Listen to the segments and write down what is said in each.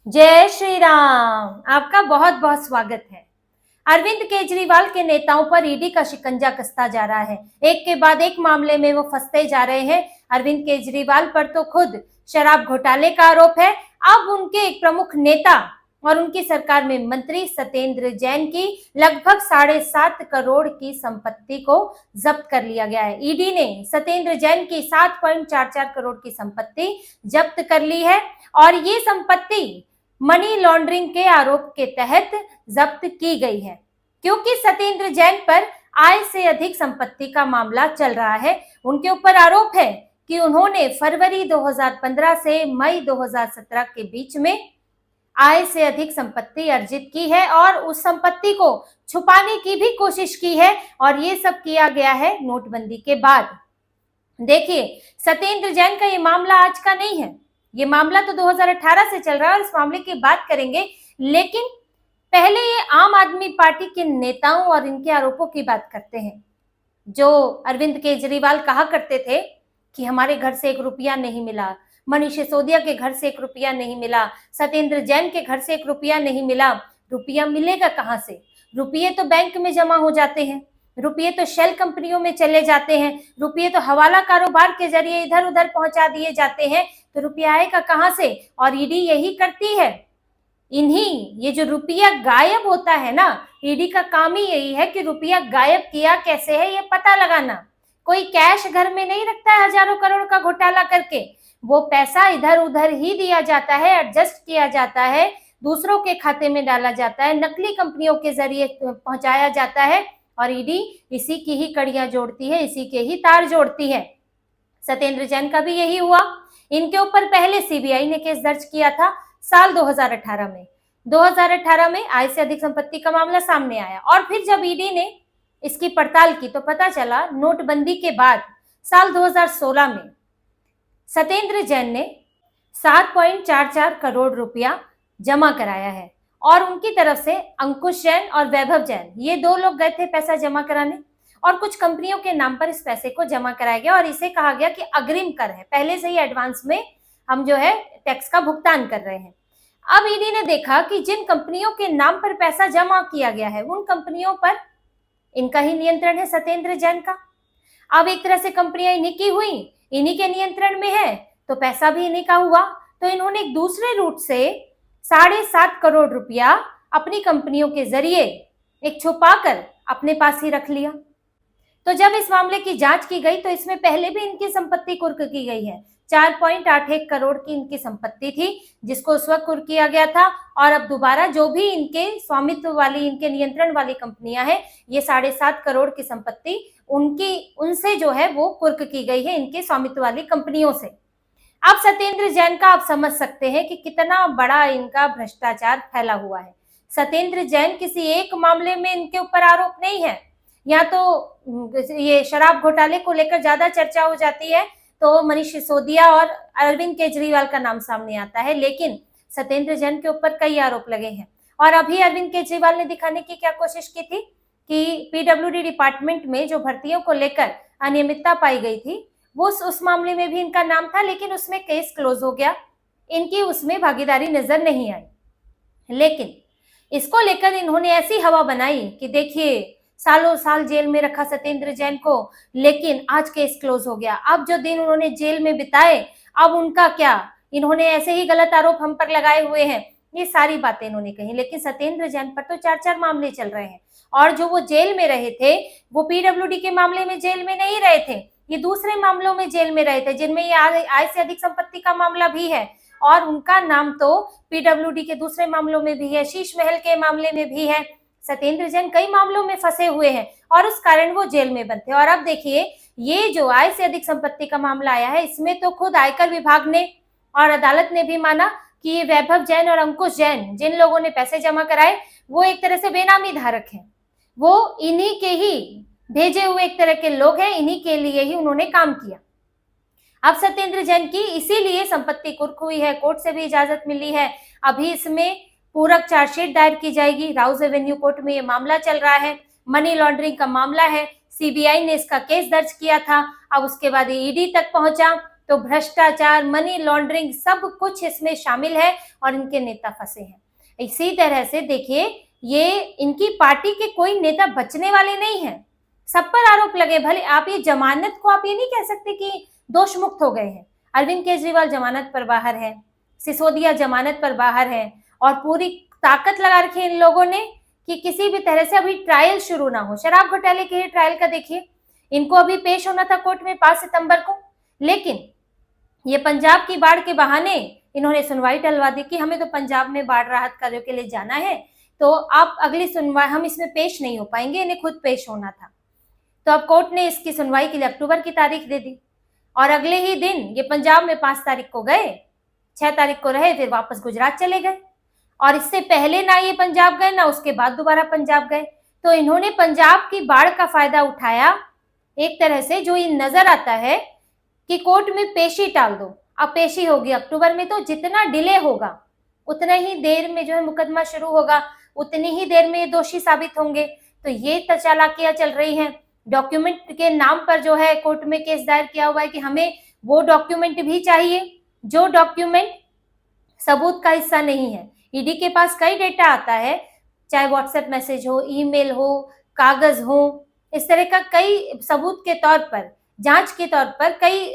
जय श्री राम। आपका बहुत बहुत स्वागत है। अरविंद केजरीवाल के नेताओं पर ईडी का शिकंजा कसता जा रहा है। एक के बाद एक मामले में वो फंसते जा रहे हैं। अरविंद केजरीवाल पर तो खुद शराब घोटाले का आरोप है। अब उनके एक प्रमुख नेता और उनकी सरकार में मंत्री सत्येंद्र जैन की लगभग 7.5 करोड़ की संपत्ति को जब्त कर लिया गया है। ईडी ने सत्येंद्र जैन की 7.44 करोड़ की संपत्ति जब्त कर ली है और ये संपत्ति मनी लॉन्ड्रिंग के आरोप के तहत जब्त की गई है, क्योंकि सत्येंद्र जैन पर आय से अधिक संपत्ति का मामला चल रहा है। उनके ऊपर आरोप है कि उन्होंने फरवरी 2015 से मई 2017 के बीच में आय से अधिक संपत्ति अर्जित की है और उस संपत्ति को छुपाने की भी कोशिश की है और ये सब किया गया है नोटबंदी के बाद। देखिए, सत्येंद्र जैन का ये मामला आज का नहीं है, ये मामला तो 2018 से चल रहा है और इस मामले की बात करेंगे। लेकिन पहले ये आम आदमी पार्टी के नेताओं और इनके आरोपों की बात करते हैं। जो अरविंद केजरीवाल कहा करते थे कि हमारे घर से 1 रुपया नहीं मिला, मनीष सिसोदिया के घर से 1 रुपया नहीं मिला, सत्येंद्र जैन के घर से 1 रुपया नहीं मिला। रुपया मिलेगा कहाँ से? रुपये तो बैंक में जमा हो जाते हैं, रुपये तो शेल कंपनियों में चले जाते हैं, रुपये तो हवाला कारोबार के जरिए इधर उधर पहुंचा दिए जाते हैं, तो रुपया आएगा कहाँ से? और ईडी यही करती है। ये जो रुपया गायब होता है ना, ईडी का काम ही यही है कि रुपया गायब किया कैसे है ये पता लगाना। कोई कैश घर में नहीं रखता है हजारों करोड़ का घोटाला करके, वो पैसा इधर उधर ही दिया जाता है, एडजस्ट किया जाता है, दूसरों के खाते में डाला जाता है, नकली कंपनियों के जरिए पहुंचाया जाता है और ईडी इसी की ही कड़ियां जोड़ती है, इसी के ही तार जोड़ती है। सत्येंद्र जैन का भी यही हुआ। इनके ऊपर पहले सीबीआई ने केस दर्ज किया था साल 2018 में। 2018 में आय से अधिक संपत्ति का मामला सामने आया और फिर जब ईडी ने इसकी पड़ताल की तो पता चला नोटबंदी के बाद साल 2016 में सत्येंद्र जैन ने 7.44 करोड़ रुपया जमा कराया है और उनकी तरफ से अंकुश जैन और वैभव जैन, ये 2 लोग गए थे पैसा जमा कराने और कुछ कंपनियों के नाम पर इस पैसे को जमा कराया गया और इसे कहा गया कि अग्रिम कर है, पहले से ही एडवांस में हम जो है टैक्स का भुगतान कर रहे हैं। अब ईडी ने देखा कि जिन कंपनियों के नाम पर पैसा जमा किया गया है उन कंपनियों पर इनका ही नियंत्रण है, सत्येंद्र जैन का। अब एक तरह से कंपनियां इन्हीं की हुई, इन्हीं के नियंत्रण में है तो पैसा भी इन्हीं का हुआ। तो इन्होंने एक दूसरे रूट से 7.5 करोड़ रुपया अपनी कंपनियों के जरिए एक छुपाकर अपने पास ही रख लिया। तो जब इस मामले की जांच की गई तो इसमें पहले भी इनकी संपत्ति कुर्क की गई है। 4.81 करोड़ की इनकी संपत्ति थी जिसको उस वक्त कुर्क किया गया था और अब दोबारा जो भी इनके स्वामित्व वाली, इनके नियंत्रण वाली कंपनियां हैं, ये 7.5 करोड़ की संपत्ति उनसे जो है वो कुर्क की गई है, इनके स्वामित्व वाली कंपनियों से। अब सत्येंद्र जैन का आप समझ सकते हैं कि कितना बड़ा इनका भ्रष्टाचार फैला हुआ है। सत्येंद्र जैन किसी एक मामले में इनके ऊपर आरोप नहीं है, या तो ये शराब घोटाले को लेकर ज्यादा चर्चा हो जाती है तो मनीष सिसोदिया और अरविंद केजरीवाल का नाम सामने आता है, लेकिन सत्येंद्र जैन के ऊपर कई आरोप लगे हैं। और अभी अरविंद केजरीवाल ने दिखाने की क्या कोशिश की थी कि पीडब्ल्यूडी डिपार्टमेंट में जो भर्तियों को लेकर अनियमितता पाई गई थी वो उस मामले में भी इनका नाम था, लेकिन उसमें केस क्लोज हो गया, इनकी उसमें भागीदारी नजर नहीं आई। लेकिन इसको लेकर इन्होंने ऐसी हवा बनाई कि देखिए सालों साल जेल में रखा सत्येंद्र जैन को, लेकिन आज केस क्लोज हो गया। अब जो दिन उन्होंने जेल में बिताए अब उनका क्या, इन्होंने ऐसे ही गलत आरोप हम पर लगाए हुए हैं, ये सारी बातें इन्होंने कही। लेकिन सत्येंद्र जैन पर तो 4 मामले चल रहे हैं और जो वो जेल में रहे थे वो पीडब्ल्यूडी के मामले में जेल में नहीं रहे थे, ये दूसरे मामलों में जेल में रहे थे जिनमें ये आय से अधिक संपत्ति का मामला भी है और उनका नाम तो पीडब्ल्यूडी के दूसरे मामलों में भी है, शीश महल के मामले में भी है। सत्येंद्र जैन कई मामलों में फंसे हुए हैं और उस कारण वो जेल में बंद थे। और अब देखिए ये जो आय से अधिक संपत्ति का मामला आया है इसमें तो खुद आयकर विभाग ने और अदालत ने भी माना कि ये वैभव जैन और अंकुश जैन, जिन लोगों ने पैसे जमा कराए, वो एक तरह से बेनामी धारक हैं, वो इन्हीं के ही भेजे हुए एक तरह के लोग हैं, इन्हीं के लिए ही उन्होंने काम किया। अब सत्येंद्र जैन की इसीलिए संपत्ति कुर्क हुई है, कोर्ट से भी इजाजत मिली है। अभी इसमें पूरक चार्जशीट दायर की जाएगी, राउज एवेन्यू कोर्ट में ये मामला चल रहा है, मनी लॉन्ड्रिंग का मामला है, सीबीआई ने इसका केस दर्ज किया था, अब उसके बाद ईडी तक पहुंचा तो भ्रष्टाचार, मनी लॉन्ड्रिंग सब कुछ इसमें शामिल है और इनके नेता फंसे हैं। इसी तरह से देखिए, ये इनकी पार्टी के कोई नेता बचने वाले नहीं हैं, सब पर आरोप लगे। भले आप ये जमानत को आप ये नहीं कह सकते कि दोष मुक्त हो गए हैं। अरविंद केजरीवाल जमानत पर बाहर है, सिसोदिया जमानत पर बाहर है और पूरी ताकत लगा रखी है इन लोगों ने कि किसी भी तरह से अभी ट्रायल शुरू ना हो। शराब घोटाले के ही ट्रायल का देखिए, इनको अभी पेश होना था कोर्ट में 5 सितंबर को, लेकिन ये पंजाब की बाढ़ के बहाने इन्होंने सुनवाई टलवा दी कि हमें तो पंजाब में बाढ़ राहत कार्यों के लिए जाना है, तो आप अगली सुनवाई हम इसमें पेश नहीं हो पाएंगे, इन्हें खुद पेश होना था। तो अब कोर्ट ने इसकी सुनवाई के लिए अक्टूबर की तारीख दे दी और अगले ही दिन ये पंजाब में 5 तारीख को गए, 6 तारीख को रहे, फिर वापस गुजरात चले गए और इससे पहले ना ये पंजाब गए ना उसके बाद दोबारा पंजाब गए। तो इन्होंने पंजाब की बाढ़ का फायदा उठाया एक तरह से, जो ये नजर आता है कि कोर्ट में पेशी टाल दो। अब पेशी होगी अक्टूबर में, तो जितना डिले होगा उतना ही देर में जो है मुकदमा शुरू होगा, उतनी ही देर में ये दोषी साबित होंगे। तो ये चालाकियां चल रही हैं। डॉक्यूमेंट के नाम पर जो है कोर्ट में केस दायर किया हुआ है कि हमें वो डॉक्यूमेंट भी चाहिए जो डॉक्यूमेंट सबूत का हिस्सा नहीं है। ईडी के पास कई डेटा आता है, चाहे व्हाट्सएप मैसेज हो, ईमेल हो, कागज हो, इस तरह का कई सबूत के तौर पर, जांच के तौर पर कई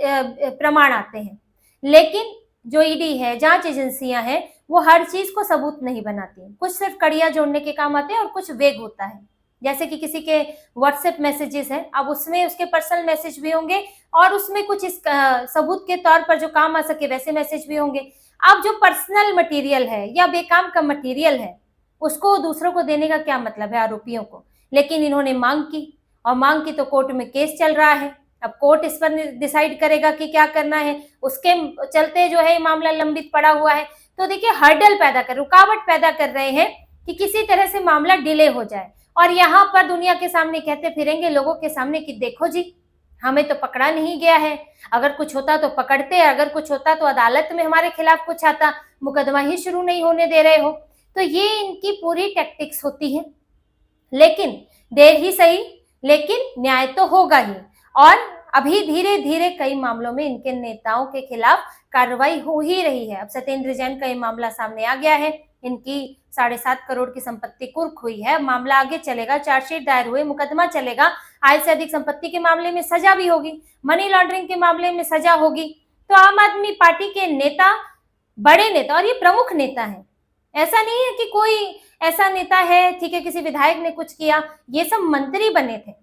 प्रमाण आते हैं, लेकिन जो ईडी है, जांच एजेंसियां हैं, वो हर चीज को सबूत नहीं बनाती। कुछ सिर्फ कड़ियां जोड़ने के काम आते हैं और कुछ वेग होता है। जैसे कि किसी के व्हाट्सएप मैसेजेस हैं, अब उसमें उसके पर्सनल मैसेज भी होंगे और उसमें कुछ इस सबूत के तौर पर जो काम आ सके वैसे मैसेज भी होंगे। अब जो पर्सनल मटेरियल है या बेकाम का मटेरियल है उसको दूसरों को देने का क्या मतलब है, आरोपियों को। लेकिन इन्होंने मांग की और मांग की तो कोर्ट में केस चल रहा है। अब कोर्ट इस पर डिसाइड करेगा कि क्या करना है, उसके चलते जो है मामला लंबित पड़ा हुआ है। तो देखिए, हर्डल पैदा कर, रुकावट पैदा कर रहे हैं कि किसी तरह से मामला डिले हो जाए और यहाँ पर दुनिया के सामने कहते फिरेंगे लोगों के सामने कि देखो जी, हमें तो पकड़ा नहीं गया है, अगर कुछ होता तो पकड़ते, अगर कुछ होता तो अदालत में हमारे खिलाफ कुछ आता, मुकदमा ही शुरू नहीं होने दे रहे हो। तो ये इनकी पूरी टैक्टिक्स होती है। लेकिन देर ही सही, लेकिन न्याय तो होगा ही। और अभी धीरे धीरे कई मामलों में इनके नेताओं के खिलाफ कार्रवाई हो ही रही है। अब सत्येंद्र जैन का ये मामला सामने आ गया है, इनकी 7.5 करोड़ की संपत्ति कुर्क हुई है। मामला आगे चलेगा, चार्जशीट दायर हुए, मुकदमा चलेगा, आय से अधिक संपत्ति के मामले में सजा भी होगी, मनी लॉन्ड्रिंग के मामले में सजा होगी। तो आम आदमी पार्टी के नेता, बड़े नेता, और ये प्रमुख नेता हैं, ऐसा नहीं है कि कोई ऐसा नेता है, ठीक है, किसी विधायक ने कुछ किया, ये सब मंत्री बने थे।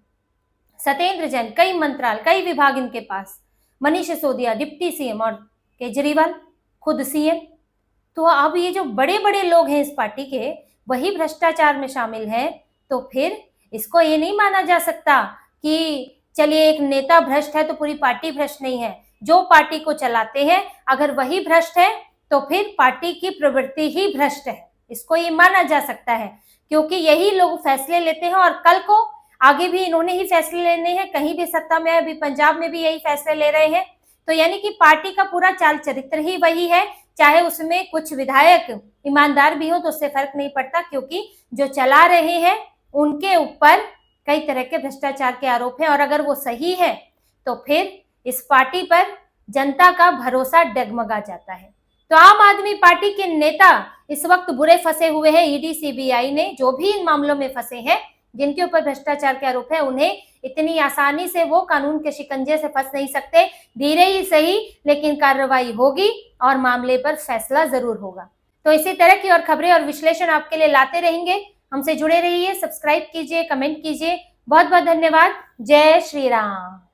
सत्येंद्र जैन, कई मंत्रालय, कई विभाग इनके पास, मनीष सिसोदिया डिप्टी सीएम और केजरीवाल खुद सीएम। तो अब ये जो बड़े बड़े लोग हैं इस पार्टी के, वही भ्रष्टाचार में शामिल हैं। तो फिर इसको ये नहीं माना जा सकता कि चलिए एक नेता भ्रष्ट है तो पूरी पार्टी भ्रष्ट नहीं है। जो पार्टी को चलाते हैं अगर वही भ्रष्ट है तो फिर पार्टी की प्रवृत्ति ही भ्रष्ट है, इसको ये माना जा सकता है। क्योंकि यही लोग फैसले लेते हैं और कल को आगे भी इन्होंने ही फैसले लेने हैं, कहीं भी सत्ता में, अभी पंजाब में भी यही फैसले ले रहे हैं। तो यानी कि पार्टी का पूरा चाल चरित्र ही वही है, चाहे उसमें कुछ विधायक ईमानदार भी हो तो उससे फर्क नहीं पड़ता, क्योंकि जो चला रहे हैं उनके ऊपर कई तरह के भ्रष्टाचार के आरोप हैं। और अगर वो सही है तो फिर इस पार्टी पर जनता का भरोसा डगमगा जाता है। तो आम आदमी पार्टी के नेता इस वक्त बुरे फंसे हुए हैं। ईडी, सीबीआई ने जो भी इन मामलों में फंसे हैं, जिनके ऊपर भ्रष्टाचार के आरोप है, उन्हें इतनी आसानी से वो कानून के शिकंजे से फंस नहीं सकते। धीरे ही सही, लेकिन कार्रवाई होगी और मामले पर फैसला जरूर होगा। तो इसी तरह की और खबरें और विश्लेषण आपके लिए लाते रहेंगे। हमसे जुड़े रहिए, सब्सक्राइब कीजिए, कमेंट कीजिए। बहुत बहुत धन्यवाद। जय श्री राम।